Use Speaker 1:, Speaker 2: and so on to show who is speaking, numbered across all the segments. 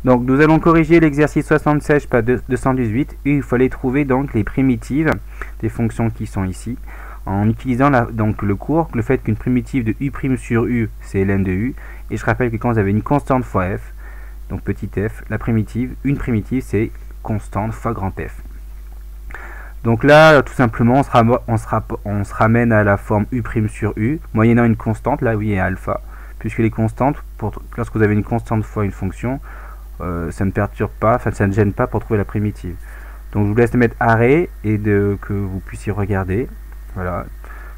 Speaker 1: Donc nous allons corriger l'exercice 76 pas 218 et il fallait trouver donc les primitives des fonctions qui sont ici en utilisant donc le cours, le fait qu'une primitive de u' sur u c'est ln de u, et je rappelle que quand vous avez une constante fois f, donc petit f, la primitive, une primitive c'est constante fois grand F. Donc là tout simplement on se ramène à la forme u' sur u moyennant une constante, là oui, et alpha, puisque les constantes, lorsque vous avez une constante fois une fonction, ça ne perturbe pas, enfin ça ne gêne pas pour trouver la primitive. Donc je vous laisse mettre arrêt et que vous puissiez regarder. Voilà,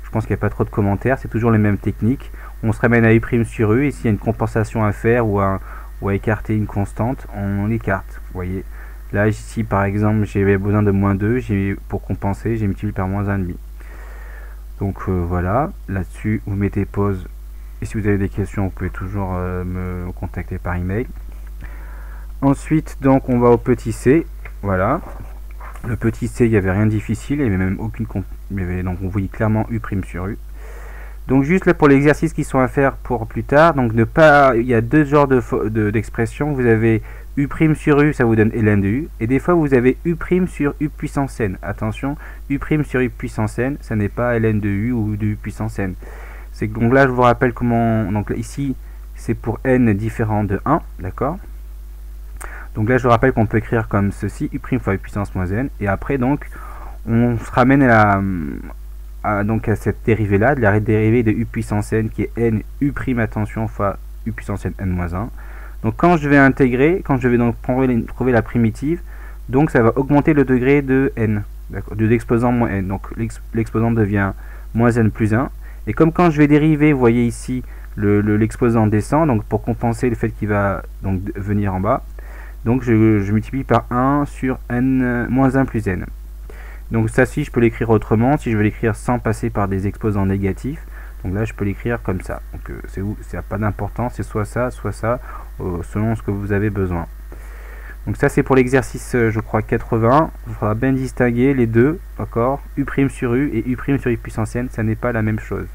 Speaker 1: je pense qu'il n'y a pas trop de commentaires, c'est toujours les mêmes techniques. On se ramène à u' sur u et s'il y a une compensation à faire ou à écarter une constante, on l'écarte. Vous voyez, là ici par exemple j'avais besoin de moins 2, pour compenser j'ai multiplié par moins 1,5. Donc voilà, là-dessus vous mettez pause et si vous avez des questions vous pouvez toujours me contacter par email. Ensuite donc on va au petit c, voilà. Le petit c, il n'y avait rien de difficile, il n'y avait même aucune donc on voyait clairement u' sur u. Donc juste là pour l'exercice qui sont à faire pour plus tard, donc il y a deux genres d'expressions. Vous avez u' sur u, ça vous donne ln de u, et des fois vous avez u' sur u puissance n. Attention, u' sur u puissance n, ça n'est pas ln de u ou de u puissance n. Donc là je vous rappelle comment, donc là, ici c'est pour n différent de 1, d'accord. Donc là je vous rappelle qu'on peut écrire comme ceci, u' fois u puissance moins n, et après donc on se ramène à cette dérivée là, de la dérivée de u puissance n qui est n u', attention, fois u puissance n n moins 1. Donc quand je vais intégrer, quand je vais donc trouver la primitive, donc ça va augmenter le degré de n, de l'exposant moins n, donc l'exposant devient moins n plus 1, et comme quand je vais dériver, vous voyez ici l'exposant descend, donc pour compenser le fait qu'il va donc venir en bas, donc je multiplie par 1 sur n moins 1 plus n. Donc ça, si je peux l'écrire autrement, si je veux l'écrire sans passer par des exposants négatifs, donc là je peux l'écrire comme ça. Donc ça n'a pas d'importance, c'est soit ça, selon ce que vous avez besoin. Donc ça c'est pour l'exercice je crois 80. Il faudra bien distinguer les deux, d'accord, u' sur u et u' sur u puissance n, ça n'est pas la même chose.